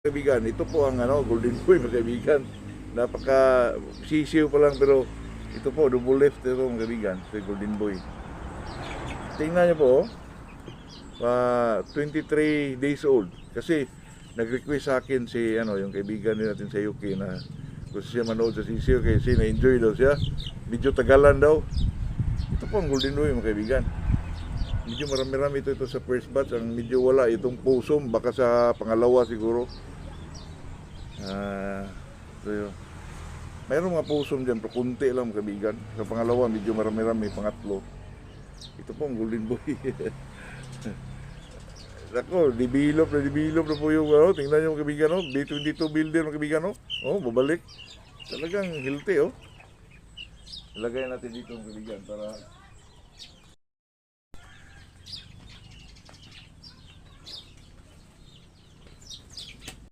Kaibigan, ito po ang Golden Boy mga kaibigan. Napaka sisiw pa lang pero ito po double left ito mga kaibigan, sa Golden Boy. Tingnan niyo po, 23 days old. Kasi nag-request sa akin si yung kaibigan din natin sa UK na gusto siya manood sa sisiw kasi na-enjoy daw siya. Medyo tagalan daw. Ito po ang Golden Boy mga kaibigan. Medyo marami-rami ito sa first batch. Ang medyo wala itong pusom, baka sa pangalawa siguro. So yun. Mayroong mga pusom dyan, pero kunti lang mga kaibigan. Sa pangalawa, medyo marami-rami, pangatlo. Ito po ang Golden Boy. Ako, develop na po yung tingnan nyo mga kaibigan, B22 builder mga kaibigan, babalik. Talagang healthy, Ilagay natin dito mga kaibigan para